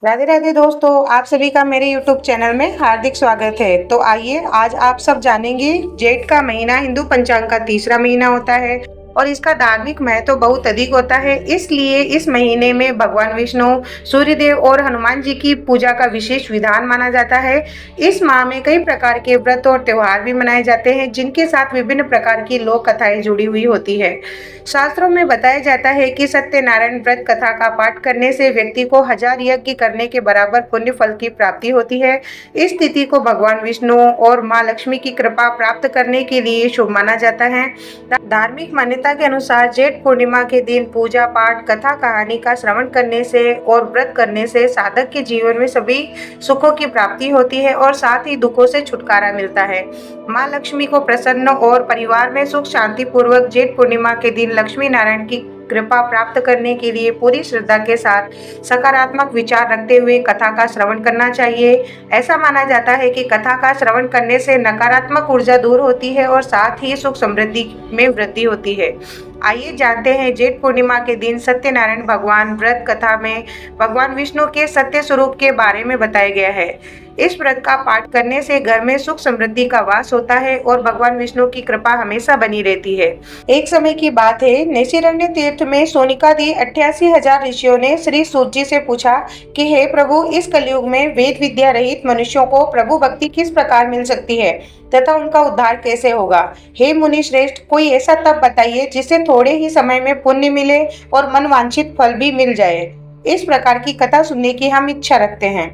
राधे राधे दोस्तों, आप सभी का मेरे YouTube चैनल में हार्दिक स्वागत है। तो आइए आज आप सब जानेंगे जेठ का महीना हिंदू पंचांग का तीसरा महीना होता है और इसका धार्मिक महत्व बहुत अधिक होता है। इसलिए इस महीने में भगवान विष्णु, सूर्यदेव और हनुमान जी की पूजा का विशेष विधान माना जाता है। इस माह में कई प्रकार के व्रत और त्योहार भी मनाए जाते हैं, जिनके साथ विभिन्न प्रकार की लोक कथाएं जुड़ी हुई होती है। शास्त्रों में बताया जाता है कि सत्यनारायण व्रत कथा का पाठ करने से व्यक्ति को 1000 यज्ञ करने के बराबर पुण्य फल की प्राप्ति होती है। इस तिथि को भगवान विष्णु और माँ लक्ष्मी की कृपा प्राप्त करने के लिए शुभ माना जाता है। धार्मिक मान्यता के अनुसार जेठ पूर्णिमा के दिन पूजा पाठ, कथा कहानी का श्रवण करने से और व्रत करने से साधक के जीवन में सभी सुखों की प्राप्ति होती है और साथ ही दुखों से छुटकारा मिलता है। माँ लक्ष्मी को प्रसन्न और परिवार में सुख शांति पूर्वक जेठ पूर्णिमा के दिन लक्ष्मी नारायण की कृपा प्राप्त करने के लिए पूरी श्रद्धा के साथ सकारात्मक विचार रखते हुए कथा का श्रवण करना चाहिए। ऐसा माना जाता है कि कथा का श्रवण करने से नकारात्मक ऊर्जा दूर होती है और साथ ही सुख समृद्धि में वृद्धि होती है। आइए जानते हैं जेठ पूर्णिमा के दिन सत्यनारायण भगवान व्रत कथा में भगवान विष्णु के सत्य स्वरूप के बारे में बताया गया है। इस व्रत का पाठ करने से घर में सुख समृद्धि का वास होता है और भगवान विष्णु की कृपा हमेशा बनी रहती है। एक समय की बात है, नैशिरण्य तीर्थ में सोनिकादि 88,000 ऋषियों ने श्री सूत जी से पूछा कि हे प्रभु, इस कलयुग में वेद विद्या रहित मनुष्यों को प्रभु भक्ति किस प्रकार मिल सकती है तथा उनका उद्धार कैसे होगा। हे मुनि श्रेष्ठ, कोई ऐसा तप बताइए जिससे थोड़े ही समय में पुण्य मिले और मनवांछित फल भी मिल जाए। इस प्रकार की कथा सुनने की हम इच्छा रखते हैं।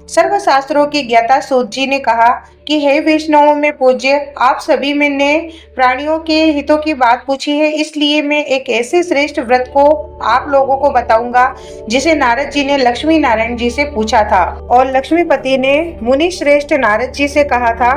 सर्वशास्त्रों की ज्ञाता सूत जी ने कहा कि हे वैष्णवों में पूज्य, आप सभी में ने प्राणियों के हितों की बात पूछी है, इसलिए मैं एक ऐसे श्रेष्ठ व्रत को आप लोगों को बताऊंगा जिसे नारद जी ने लक्ष्मी नारायण जी से पूछा था और लक्ष्मीपति ने मुनि श्रेष्ठ नारद जी से कहा था।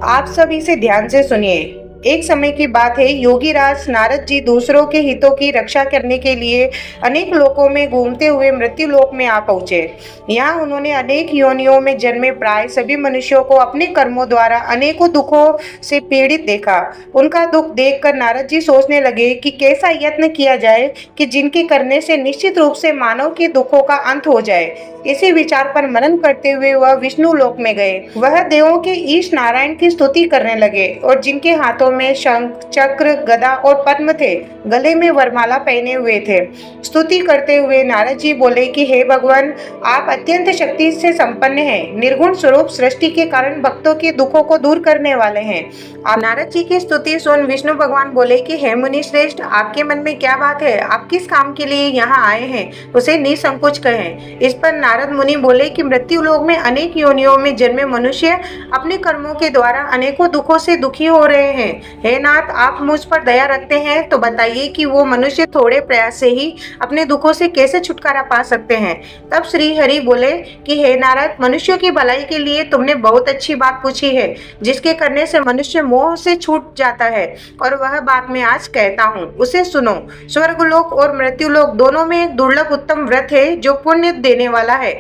आप सब इसे ध्यान से सुनिए। एक समय की बात है, योगी राज नारद जी दूसरों के हितों की रक्षा करने के लिए अनेक लोकों में घूमते हुए मृत्यु लोक में आ पहुंचे। यहाँ उन्होंने अनेक योनियों में जन्मे प्राय सभी मनुष्यों को अपने कर्मों द्वारा अनेकों दुखों से पीड़ित देखा। उनका दुख देखकर नारद जी सोचने लगे कि कैसा यत्न किया जाए कि जिनके करने से निश्चित रूप से मानव के दुखों का अंत हो जाए। इसी विचार पर मनन करते हुए वह विष्णु लोक में गए। वह देवों के ईश नारायण की स्तुति करने लगे और जिनके हाथों में शंख, चक्र, गदा और पद्म थे, गले में वरमाला पहने हुए थे। स्तुति करते हुए नारद जी बोले कि हे भगवान, आप अत्यंत शक्ति से संपन्न हैं, निर्गुण स्वरूप सृष्टि के कारण भक्तों के दुखों को दूर करने वाले हैं। आप नारद जी की स्तुति सुन विष्णु भगवान बोले कि हे मुनि श्रेष्ठ, आपके मन में क्या बात है? आप किस काम के लिए यहाँ आए हैं, उसे निसंकोच कहें। इस पर नारद मुनि बोले कि मृत्यु लोक में अनेक योनियों में जन्मे मनुष्य अपने कर्मों के द्वारा अनेकों दुखों से दुखी हो रहे हैं। हे नाथ, आप मुझ पर दया रखते हैं तो बताइए कि वो मनुष्य थोड़े प्रयास से ही अपने दुखों से कैसे छुटकारा पा सकते हैं। तब श्री हरि बोले कि हे नारद, मनुष्यों की भलाई के लिए तुमने बहुत अच्छी बात पूछी है, जिसके करने से मनुष्य मोह से छूट जाता है, और वह बात मैं आज कहता हूँ, उसे सुनो। स्वर्गलोक और मृत्युलोक दोनों में एक दुर्लभ उत्तम व्रत है जो पुण्य देने वाला है।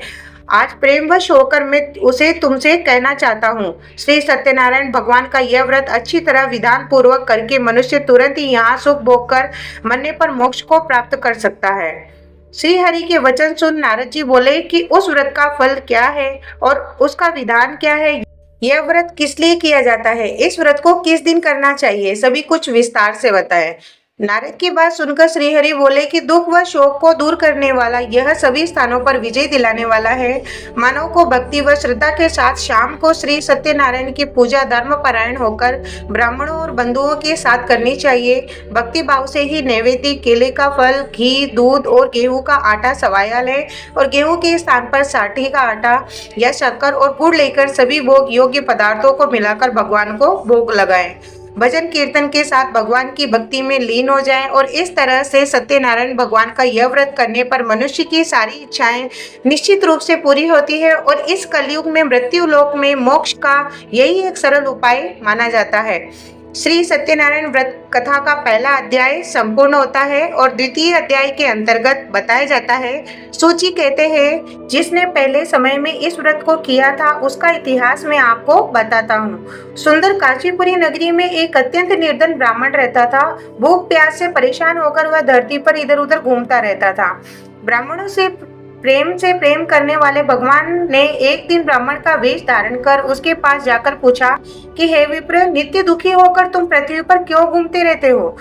आज प्रेमवश होकर मैं उसे तुमसे कहना चाहता हूँ। श्री सत्यनारायण भगवान का यह व्रत अच्छी तरह विधान पूर्वक करके मनुष्य तुरंत ही यहाँ सुख भोग कर मरने पर मोक्ष को प्राप्त कर सकता है। श्री हरि के वचन सुन नारद जी बोले कि उस व्रत का फल क्या है और उसका विधान क्या है, यह व्रत किस लिए किया जाता है, इस व्रत को किस दिन करना चाहिए, सभी कुछ विस्तार से बताएं। नारद की बात सुनकर श्रीहरि बोले कि दुख व शोक को दूर करने वाला, यह सभी स्थानों पर विजय दिलाने वाला है। मानव को भक्ति व श्रद्धा के साथ शाम को श्री सत्यनारायण की पूजा धर्म परायण होकर ब्राह्मणों और बंधुओं के साथ करनी चाहिए। भक्ति भाव से ही नैवेद्य, केले का फल, घी, दूध और गेहूं का आटा सवाया लें और गेहूं के स्थान पर साठी का आटा या शक्कर और गुड़ लेकर सभी भोग योग्य पदार्थों को मिलाकर भगवान को भोग लगाएं। भजन कीर्तन के साथ भगवान की भक्ति में लीन हो जाएं और इस तरह से सत्यनारायण भगवान का यह व्रत करने पर मनुष्य की सारी इच्छाएं निश्चित रूप से पूरी होती है और इस कलयुग में मृत्यु लोक में मोक्ष का यही एक सरल उपाय माना जाता है। श्री सत्यनारायण व्रत कथा का पहला अध्याय संपूर्ण होता है और द्वितीय अध्याय के अंतर्गत बताया जाता है। सूची कहते हैं, जिसने पहले समय में इस व्रत को किया था उसका इतिहास मैं आपको बताता हूँ। सुंदर काशीपुरी नगरी में एक अत्यंत निर्धन ब्राह्मण रहता था। भूख प्यास से परेशान होकर वह धरती पर इधर उधर घूमता रहता था। ब्राह्मणों से प्रेम से प्रेम करने वाले भगवान ने एक दिन ब्राह्मण का वेश धारण कर उसके पास जाकर पूछा कि हे विप्र, नित्य दुखी होकर तुम पृथ्वी पर क्यों घूमते रहते हो?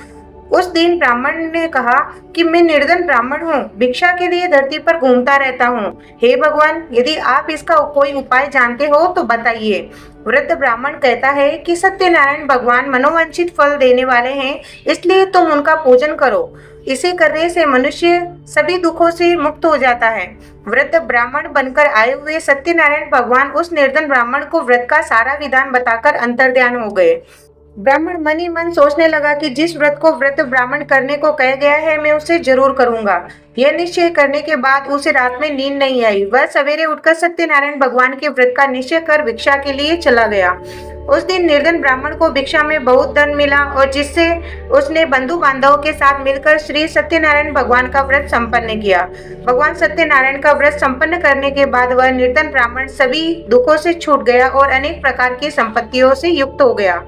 उस दिन ब्राह्मण ने कहा कि मैं निर्धन ब्राह्मण हूँ, भिक्षा के लिए धरती पर घूमता रहता हूँ। हे भगवान, यदि आप इसका कोई उपाय जानते हो तो बताइए। वृद्ध ब्राह्मण कहता है कि सत्यनारायण भगवान मनोवांछित फल देने वाले हैं, इसलिए तुम उनका पूजन करो। इसे करने से मनुष्य सभी दुखों से मुक्त हो जाता है। वृद्ध ब्राह्मण बनकर आए हुए सत्यनारायण भगवान उस निर्धन ब्राह्मण को व्रत का सारा विधान बताकर अंतर्ध्यान हो गए। ब्राह्मण मन ही मन सोचने लगा कि जिस व्रत को व्रत ब्राह्मण करने को कह गया है, मैं उसे जरूर करूंगा। यह निश्चय करने के बाद उसे रात में नींद नहीं आई। वह सवेरे उठकर सत्यनारायण भगवान के व्रत का निश्चय कर भिक्षा के लिए चला गया। उस दिन निर्धन ब्राह्मण को भिक्षा में बहुत धन मिला और जिससे उसने बंधु बांधवों के साथ मिलकर श्री सत्यनारायण भगवान का व्रत संपन्न किया। भगवान सत्यनारायण का व्रत संपन्न करने के बाद वह निर्धन ब्राह्मण सभी दुखों से छूट गया और अनेक प्रकार की संपत्तियों से युक्त हो गया।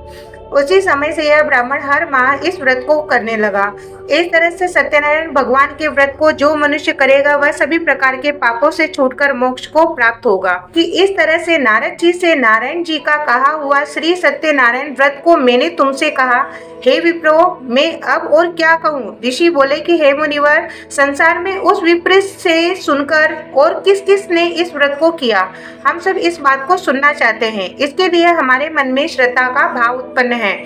उसी समय से यह ब्राह्मण हर माह इस व्रत को करने लगा। इस तरह से सत्यनारायण भगवान के व्रत को जो मनुष्य करेगा वह सभी प्रकार के पापों से छूटकर मोक्ष को प्राप्त होगा। कि इस तरह से नारद जी से नारायण जी का कहा हुआ श्री सत्यनारायण व्रत को मैंने तुमसे कहा। हे विप्रो, मैं अब और क्या कहूँ? ऋषि बोले कि हे मुनिवर, संसार में उस विप्र से सुनकर और किस किस ने इस व्रत को किया, हम सब इस बात को सुनना चाहते हैं। इसके लिए हमारे मन में श्रद्धा का भाव उत्पन्न है।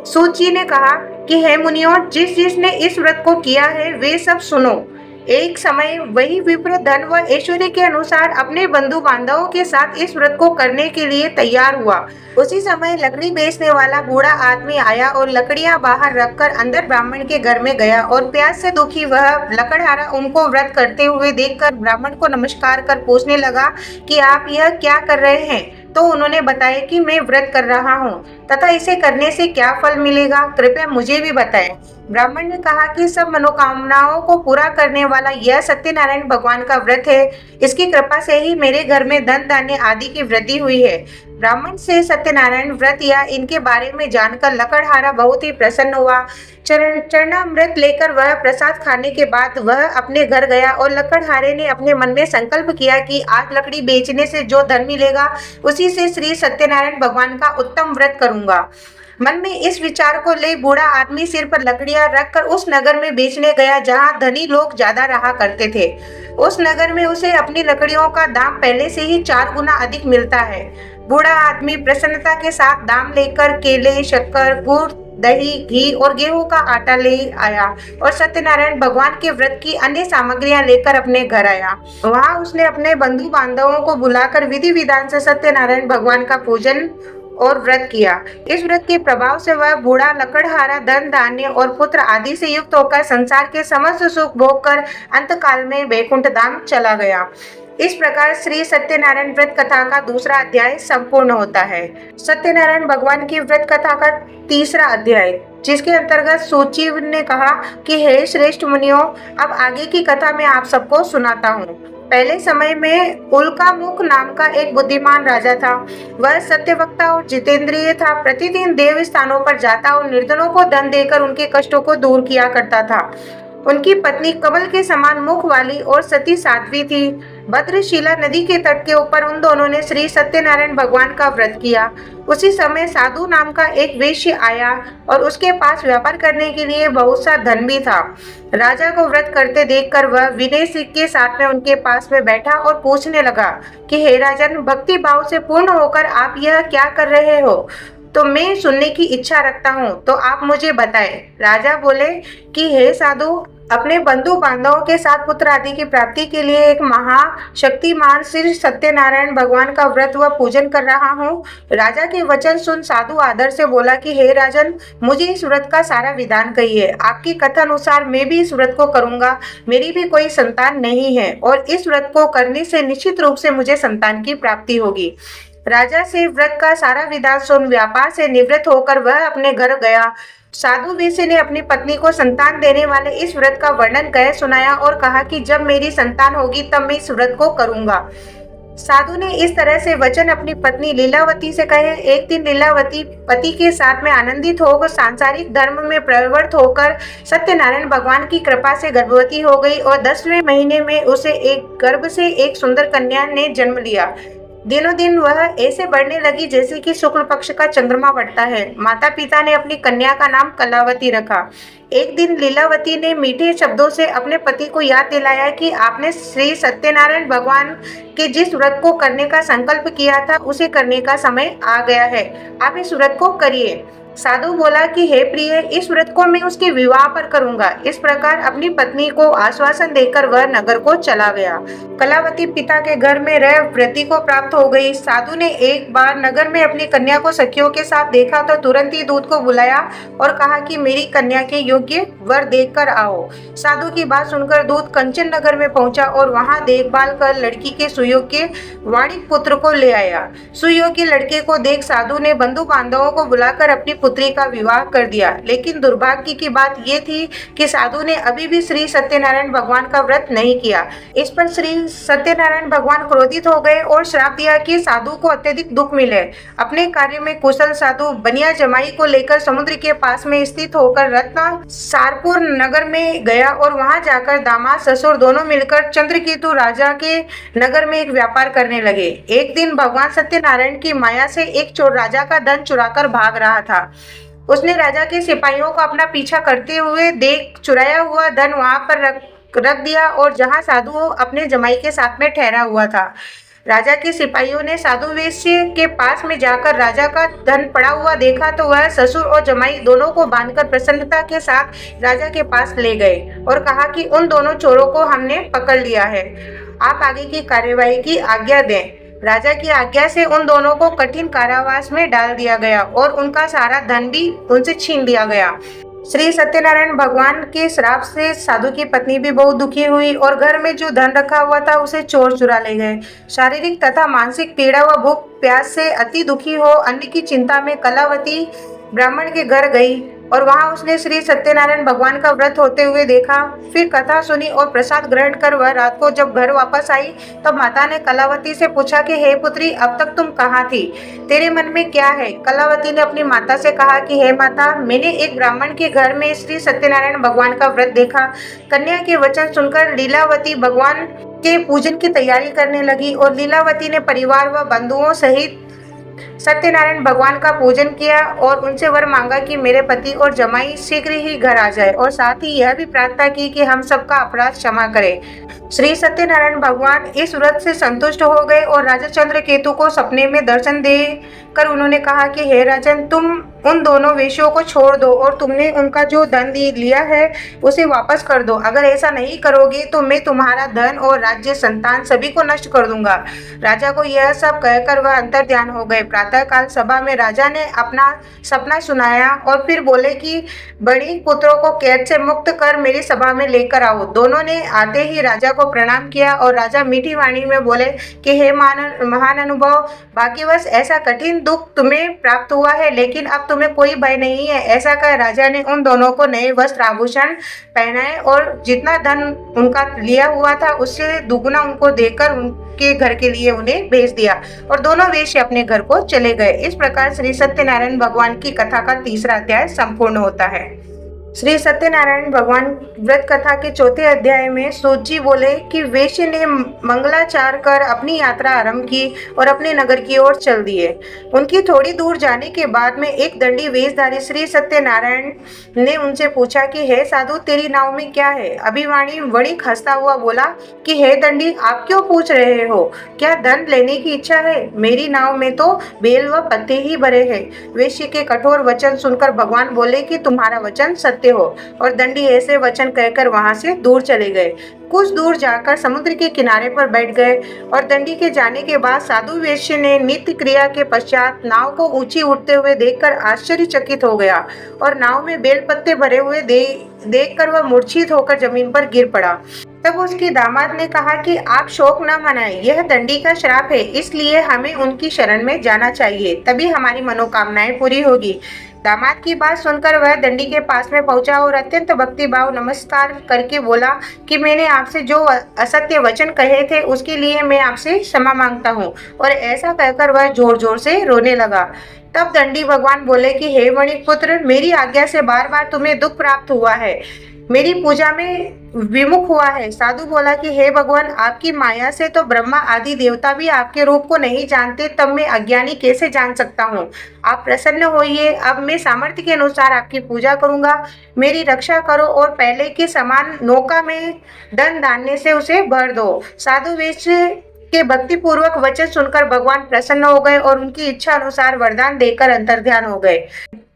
सूत जी ने कहा कि हे मुनियों, जिस जिसने इस व्रत को किया है वे सब सुनो। एक समय वही विप्र धन व ऐश्वर्य के अनुसार अपने बंधु बांधवों के साथ इस व्रत को करने के लिए तैयार हुआ। उसी समय लकड़ी बेचने वाला बूढ़ा आदमी आया और लकड़ियां बाहर रखकर अंदर ब्राह्मण के घर में गया और प्यास से दुखी वह लकड़हारा उनको व्रत करते हुए देखकर ब्राह्मण को नमस्कार कर पूछने लगा कि आप यह क्या कर रहे हैं? तो उन्होंने बताया कि मैं व्रत कर रहा हूँ तथा इसे करने से क्या फल मिलेगा, कृपया मुझे भी बताएं। ब्राह्मण ने कहा कि सब मनोकामनाओं को पूरा करने वाला यह सत्यनारायण भगवान का व्रत है। इसकी कृपा से ही मेरे घर में धन धान्य आदि की वृद्धि हुई है। ब्राह्मण से सत्यनारायण व्रत या इनके बारे में जानकर लकड़हारा बहुत ही प्रसन्न हुआ। चरणामृत लेकर वह प्रसाद खाने के बाद वह अपने घर गया और लकड़हारे ने अपने मन में संकल्प किया कि आज लकड़ी बेचने से जो धन मिलेगा उसी से श्री सत्यनारायण भगवान का उत्तम व्रत करूंगा। मन में इस विचार को ले बूढ़ा आदमी सिर पर लकड़ियां रखकर उस नगर में बेचने गया जहां धनी लोग ज्यादा रहा करते थे। उस नगर में उसे अपनी लकड़ियों का दाम पहले से ही 4 गुना अधिक मिलता है। बूढ़ा आदमी प्रसन्नता के साथ दाम लेकर केले, शक्कर, गुड़, दही, घी और गेहूं का आटा ले आया और सत्यनारायण भगवान के व्रत की अन्य सामग्रियां लेकर अपने घर आया। वहां उसने अपने बंधु बांधवों को बुलाकर विधि विधान से सत्यनारायण भगवान का पूजन और व्रत किया। इस व्रत के प्रभाव से वह बूढ़ा लकड़हारा धन धान्य और पुत्र आदि से युक्त होकर संसार के समस्त सुख भोग कर अंतकाल में वैकुंठ धाम चला गया। इस प्रकार श्री सत्यनारायण व्रत कथा का दूसरा अध्याय संपूर्ण होता है। सत्यनारायण भगवान की व्रत कथा का तीसरा अध्याय, जिसके अंतर्गत सूची ने कहा कि हे श्रेष्ठ मुनियों, अब आगे की कथा मैं आप सबको सुनाता हूँ। पहले समय में उल्कामुख नाम का एक बुद्धिमान राजा था। वह सत्यवक्ता और जितेंद्रिय था। प्रतिदिन देव स्थानों पर जाता और निर्धनों को धन देकर उनके कष्टों को दूर किया करता था। उनकी पत्नी कमल के समान मुख वाली और सती साध्वी थी। भद्रशिला नदी के तट के ऊपर उन दोनों ने श्री सत्यनारायण भगवान का व्रत किया। उसी समय साधु नाम का एक वैश्य आया और उसके पास व्यापार करने के लिए बहुत सा धन भी था। राजा को व्रत करते देखकर वह विनय के साथ में उनके पास में बैठा और पूछने लगा कि हे राजन, भक्ति भाव से पूर्ण होकर आप यह क्या कर रहे हो? तो मैं सुनने की इच्छा रखता हूँ, तो आप मुझे बताएं। राजा बोले कि हे साधु, अपने बंधु बांधवों के साथ पुत्र आदि की प्राप्ति के लिए एक महाशक्तिमान श्री सत्यनारायण भगवान का व्रत व पूजन कर रहा हूँ। राजा के वचन सुन साधु आदर से बोला कि हे राजन, मुझे इस व्रत का सारा विधान कहिए। आपकी कथा अनुसार मैं भी इस व्रत को करूंगा। मेरी भी कोई संतान नहीं है और इस व्रत को करने से निश्चित रूप से मुझे संतान की प्राप्ति होगी। राजा से व्रत का सारा विधान सुन व्यापार से निवृत्त होकर वह अपने घर गया। साधु वैश्य ने अपनी पत्नी को संतान देने वाले इस व्रत का वर्णन कह सुनाया और कहा कि जब मेरी संतान होगी तब मैं इस व्रत को करूंगा। साधु ने इस तरह से वचन अपनी पत्नी लीलावती से कहे। एक दिन लीलावती पति के साथ में आनंदित होकर सांसारिक धर्म में प्रवृत्त होकर सत्यनारायण भगवान की कृपा से गर्भवती हो गई और 10वें महीने में उसे एक गर्भ से एक सुंदर कन्या ने जन्म लिया। दिनों दिन वह ऐसे बढ़ने लगी जैसे कि शुक्ल पक्ष का चंद्रमा बढ़ता है। माता पिता ने अपनी कन्या का नाम कलावती रखा। एक दिन लीलावती ने मीठे शब्दों से अपने पति को याद दिलाया कि आपने श्री सत्यनारायण भगवान के जिस व्रत को करने का संकल्प किया था उसे करने का समय आ गया है, आप इस व्रत को करिए। साधु बोला कि हे प्रिय, इस व्रत को मैं उसके विवाह पर करूंगा। इस प्रकार अपनी पत्नी को आश्वासन देकर वह नगर को चला गया। कलावती पिता के घर में रह वृद्धि को प्राप्त हो गई। साधु ने एक बार नगर में अपनी कन्या को सखियों के साथ देखा तो तुरंत ही दूत को बुलाया और कहा कि मेरी कन्या के योग्य वर देख कर आओ। साधु की बात सुनकर दूत कंचन नगर में पहुंचा और वहां देखभाल कर लड़की के सुयोग्य वाणिक पुत्र को ले आया। सुयोग्य लड़के को देख साधु ने बंधु बांधवों को बुलाकर अपनी पुत्री का विवाह कर दिया। लेकिन दुर्भाग्य की बात यह थी कि साधु ने अभी भी श्री सत्यनारायण भगवान का व्रत नहीं किया। इस पर श्री सत्यनारायण भगवान क्रोधित हो गए और श्राप दिया कि साधु को अत्यधिक दुख मिले। अपने कार्य में कुशल साधु बनिया जमाई को लेकर समुद्र के पास में स्थित होकर रत्न सारपुर नगर में गया और वहां जाकर दामाद ससुर दोनों मिलकर चंद्रकेतु राजा के नगर में एक व्यापार करने लगे। एक दिन भगवान सत्यनारायण की माया से एक चोर राजा का धन चुराकर भाग रहा था। उसने राजा के सिपाहियों को अपना पीछा करते हुए देख चुराया हुआ धन वहां पर रख दिया और जहां साधु अपने जमाई के साथ में ठहरा हुआ था। राजा के सिपाहियों ने साधु वेश्य के पास में जाकर राजा का धन पड़ा हुआ देखा तो वह ससुर और जमाई दोनों को बांधकर प्रसन्नता के साथ राजा के पास ले गए और कहा कि उन दोनों चोरों को हमने पकड़ लिया है, आप आगे की कार्यवाही की आज्ञा दें। राजा की आज्ञा से उन दोनों को कठिन कारावास में डाल दिया गया और उनका सारा धन भी उनसे छीन लिया गया। श्री सत्यनारायण भगवान के श्राप से साधु की पत्नी भी बहुत दुखी हुई और घर में जो धन रखा हुआ था उसे चोर चुरा ले गए। शारीरिक तथा मानसिक पीड़ा व भूख प्यास से अति दुखी हो अन्न की चिंता में कलावती ब्राह्मण के घर गई और वहां उसने श्री सत्यनारायण भगवान का व्रत होते हुए देखा। फिर कथा सुनी और प्रसाद ग्रहण कर वह रात को जब घर वापस आई तब माता ने कलावती से पूछा कि हे पुत्री, अब तक तुम कहाँ थी, तेरे मन में क्या है। कलावती ने अपनी माता से कहा कि हे माता, मैंने एक ब्राह्मण के घर में श्री सत्यनारायण भगवान का व्रत देखा। कन्या के वचन सुनकर लीलावती भगवान के पूजन की तैयारी करने लगी और लीलावती ने परिवार व बंधुओं सहित सत्यनारायण भगवान का पूजन किया और उनसे वर मांगा कि मेरे पति और जमाई शीघ्र ही घर आ जाए और साथ ही यह भी प्रार्थना की कि हम सबका अपराध क्षमा करें। श्री सत्यनारायण भगवान इस व्रत से संतुष्ट हो गए और राजा चंद्रकेतु को सपने में दर्शन दे कर उन्होंने कहा कि हे राजन, तुम उन दोनों वेश्यों को छोड़ दो और तुमने उनका जो धन लिया है उसे वापस कर दो। अगर ऐसा नहीं करोगे तो मैं तुम्हारा धन और राज्य संतान सभी को नष्ट कर दूंगा। राजा को यह सब कहकर वह अंतर ध्यान हो गए। प्रातःकाल सभा में राजा ने अपना सपना सुनाया और फिर बोले कि बड़ी पुत्रों को कैद से मुक्त कर मेरी सभा में लेकर आओ। दोनों ने आते ही राजा को प्रणाम किया और राजा मीठी वाणी में बोले कि हे महान अनुभव, भाग्यवश ऐसा कठिन दुख तुम्हें प्राप्त हुआ है, लेकिन अब तुम्हें कोई भय नहीं है। ऐसा कह राजा ने उन दोनों को नए वस्त्र आभूषण पहनाए और जितना धन उनका लिया हुआ था उससे दुगुना उनको देकर उनके घर के लिए उन्हें भेज दिया और दोनों वेश्य अपने घर को चले गए। इस प्रकार श्री सत्यनारायण भगवान की कथा का तीसरा अध्याय संपूर्ण होता है। श्री सत्यनारायण भगवान व्रत कथा के चौथे अध्याय में सूत जी बोले कि वेश्य ने मंगलाचार कर अपनी यात्रा आरंभ की और अपने नगर की ओर चल दिए। उनकी थोड़ी दूर जाने के बाद में एक दंडी वेशधारी श्री सत्यनारायण ने उनसे पूछा कि हे साधु, तेरी नाव में क्या है। अभिवाणी वणिक हंसता हुआ बोला कि हे दंडी, आप क्यों पूछ रहे हो, क्या धन लेने की इच्छा है। मेरी नाव में तो बेल व पत्ते ही भरे हैं। वेश्य के कठोर वचन सुनकर भगवान बोले कि तुम्हारा वचन सत्य हो, और दंडी ऐसे वचन कहकर वहां से दूर चले गए। कुछ दूर जाकर समुद्र के किनारे पर बैठ गए और दंडी के जाने के बाद साधु वेश्य ने नित्य क्रिया के पश्चात नाव को ऊंची उठते हुए देखकर आश्चर्यचकित हो गया और नाव में बेल पत्ते भरे हुए देखकर वह मूर्छित होकर जमीन पर गिर पड़ा। तब उसके दामाद ने कहा कि आप शोक न मनाएं, यह दंडी का श्राप है, इसलिए हमें उनकी शरण में जाना चाहिए, तभी हमारी मनोकामनाएं पूरी होगी। दामाद की बात सुनकर वह दंडी के पास में पहुंचा और अत्यंत भक्तिभाव नमस्कार करके बोला कि मैंने आपसे जो असत्य वचन कहे थे उसके लिए मैं आपसे क्षमा मांगता हूँ। और ऐसा कहकर वह जोर जोर से रोने लगा। तब दंडी भगवान बोले कि हे वणिक पुत्र, मेरी आज्ञा से बार बार तुम्हें दुख प्राप्त हुआ है, मेरी पूजा में विमुख हुआ है। साधु बोला कि हे भगवान, आपकी माया से तो ब्रह्मा आदि देवता भी आपके रूप को नहीं जानते, तब मैं अज्ञानी कैसे जान सकता हूँ। आप प्रसन्न होइए, अब मैं सामर्थ्य के अनुसार आपकी पूजा करूंगा। मेरी रक्षा करो और पहले के समान नौका में धन धान्य से उसे भर दो। साधु वेश के भक्ति पूर्वक वचन सुनकर भगवान प्रसन्न हो गए और उनकी इच्छा अनुसार वरदान देकर अंतर्ध्यान हो गए।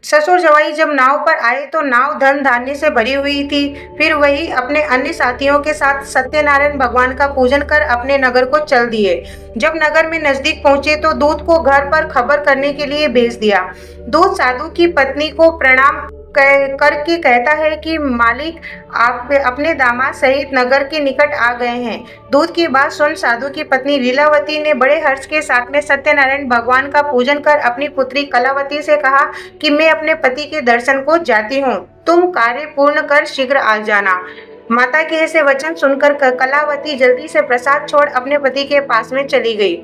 ससुर जवाई जब नाव पर आए तो नाव धन धान्य से भरी हुई थी। फिर वही अपने अन्य साथियों के साथ सत्यनारायण भगवान का पूजन कर अपने नगर को चल दिए। जब नगर में नजदीक पहुंचे तो दूत को घर पर खबर करने के लिए भेज दिया। दूत साधु की पत्नी को प्रणाम करके कहता है कि मालिक, आप अपने दामाद सहित नगर के निकट आ गए हैं। दूत की बात सुन साधु की पत्नी लीलावती ने बड़े हर्ष के साथ में सत्यनारायण भगवान का पूजन कर अपनी पुत्री कलावती से कहा कि मैं अपने पति के दर्शन को जाती हूँ, तुम कार्य पूर्ण कर शीघ्र आ जाना। माता के ऐसे वचन सुनकर कलावती जल्दी से प्रसाद छोड़ अपने पति के पास में चली गई।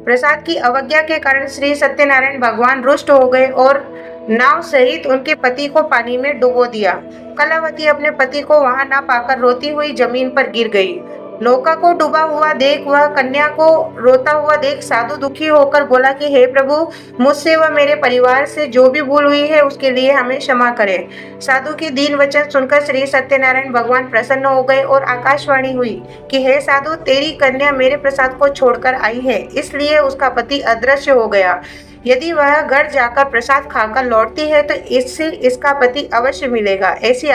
प्रसाद की अवज्ञा के कारण श्री सत्यनारायण भगवान रुष्ट हो गए और नाव सहित उनके पति को पानी में डुबो दिया। कलावती अपने पति को वहां न पाकर रोती हुई जमीन पर गिर गई। नौका को डूबा हुआ देख वह कन्या को रोता हुआ देख साधु दुखी होकर बोला कि हे प्रभु, मुझसे व मेरे परिवार से जो भी भूल हुई है उसके लिए हमें क्षमा करें। साधु की दीन वचन सुनकर श्री सत्यनारायण भगवान प्रसन्न हो गए और आकाशवाणी हुई कि हे साधु, तेरी कन्या मेरे प्रसाद को छोड़कर आई है, इसलिए उसका पति अदृश्य हो गया। यदि वह घर जाकर प्रसाद खाकर लौटती है तो इससे इसका पति अवश्य मिलेगा। ऐसी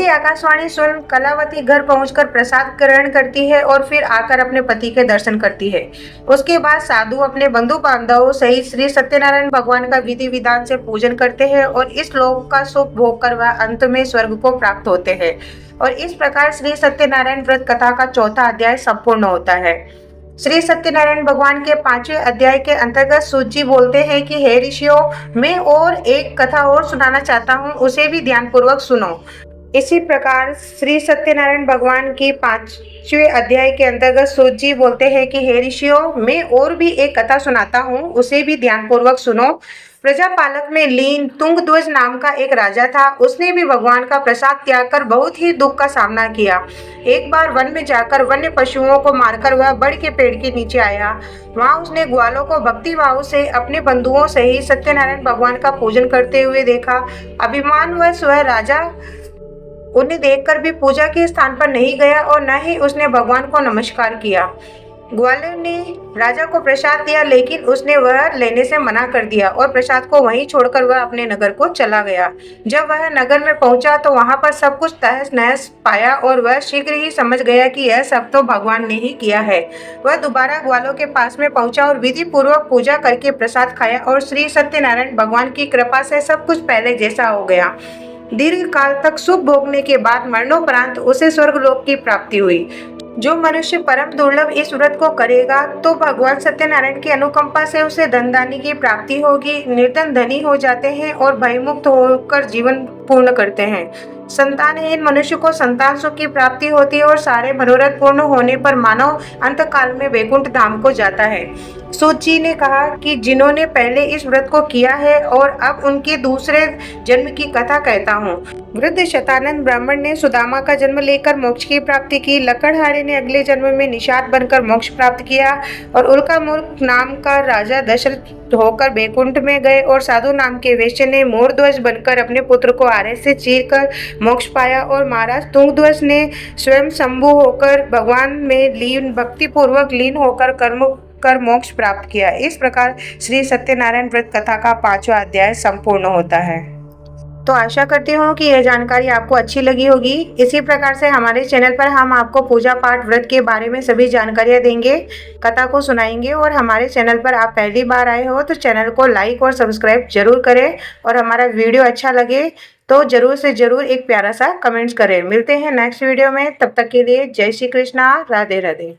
आकाशवाणी सुन कलावती घर पहुंचकर प्रसाद ग्रहण करती है और फिर आकर अपने पति के दर्शन करती है। उसके बाद साधु अपने बंधु बांधवों सहित श्री सत्यनारायण भगवान का विधि विधान से पूजन करते हैं और इस लोक का सुख भोग कर वह अंत में स्वर्ग को प्राप्त होते हैं। और इस प्रकार श्री सत्यनारायण व्रत कथा का चौथा अध्याय संपूर्ण होता है। श्री सत्यनारायण भगवान के 5वें अध्याय के अंतर्गत सूत जी बोलते हैं कि हे ऋषियों, मैं और एक कथा और सुनाना चाहता हूँ, उसे भी ध्यानपूर्वक सुनो। इसी प्रकार श्री सत्यनारायण भगवान की 5वें अध्याय के अंतर्गत सूत जी बोलते हैं कि हे ऋषियों, मैं और भी एक कथा सुनाता हूँ, उसे भी ध्यानपूर्वक सुनो। प्रजापालक में लीन तुंगध्वज नाम का एक राजा था। उसने भी भगवान का प्रसाद त्याग कर बहुत ही दुख का सामना किया। एक बार वन में जाकर वन्य पशुओं को मारकर वह बड़ के पेड़ के नीचे आया। वहां उसने ग्वालों को भक्ति भाव से अपने बंधुओं सहित सत्यनारायण भगवान का पूजन करते हुए देखा। अभिमानवश वह राजा उन्हें देखकर भी पूजा के स्थान पर नहीं गया और न ही उसने भगवान को नमस्कार किया। ग्वालों ने राजा को प्रसाद दिया, लेकिन उसने वह लेने से मना कर दिया और प्रसाद को वहीं छोड़कर वह अपने नगर को चला गया। जब वह नगर में पहुंचा तो वहां पर सब कुछ तहस नहस पाया और वह शीघ्र ही समझ गया कि यह सब तो भगवान ने ही किया है। वह दोबारा ग्वालों के पास में पहुंचा और विधि पूर्वक पूजा करके प्रसाद खाया और श्री सत्यनारायण भगवान की कृपा से सब कुछ पहले जैसा हो गया। दीर्घ काल तक सुख भोगने के बाद मरणोपरांत उसे स्वर्गलोक की प्राप्ति हुई। जो मनुष्य परम दुर्लभ इस व्रत को करेगा तो भगवान सत्यनारायण की अनुकंपा से उसे धन धान्य की प्राप्ति होगी। निर्धन धनी हो जाते हैं और भयमुक्त होकर जीवन पूर्ण करते हैं। संतानहीन मनुष्य को संतान सुख की प्राप्ति होती है और सारे मनोरथ पूर्ण होने पर मानव अंत काल में वैकुंठ धाम को जाता है। सूत जी ने कहा कि जिन्होंने पहले इस व्रत को किया है और अब उनके दूसरे जन्म की कथा कहता हूँ। वृद्ध शतानंद ब्राह्मण ने सुदामा का जन्म लेकर मोक्ष की प्राप्ति की। लकड़हारे ने अगले जन्म में निषाद बनकर मोक्ष प्राप्त किया और उल्कामूर्ख नाम का राजा दशरथ होकर बैकुंठ में गए और साधु नाम के वैश्य ने मोरध्वज बनकर अपने पुत्र को आरे से चीर कर मोक्ष पाया और महाराज तुंगध्वज ने स्वयं शंभु होकर भगवान में लीन भक्ति पूर्वक लीन होकर कर्म कर मोक्ष प्राप्त किया। इस प्रकार श्री सत्यनारायण व्रत कथा का 5वां अध्याय संपूर्ण होता है। तो आशा करती हूँ कि यह जानकारी आपको अच्छी लगी होगी। इसी प्रकार से हमारे चैनल पर हम आपको पूजा पाठ व्रत के बारे में सभी जानकारियाँ देंगे, कथा को सुनाएंगे। और हमारे चैनल पर आप पहली बार आए हो तो चैनल को लाइक और सब्सक्राइब जरूर करें और हमारा वीडियो अच्छा लगे तो जरूर से जरूर एक प्यारा सा कमेंट्स करें। मिलते हैं नेक्स्ट वीडियो में, तब तक के लिए जय श्री कृष्णा, राधे राधे।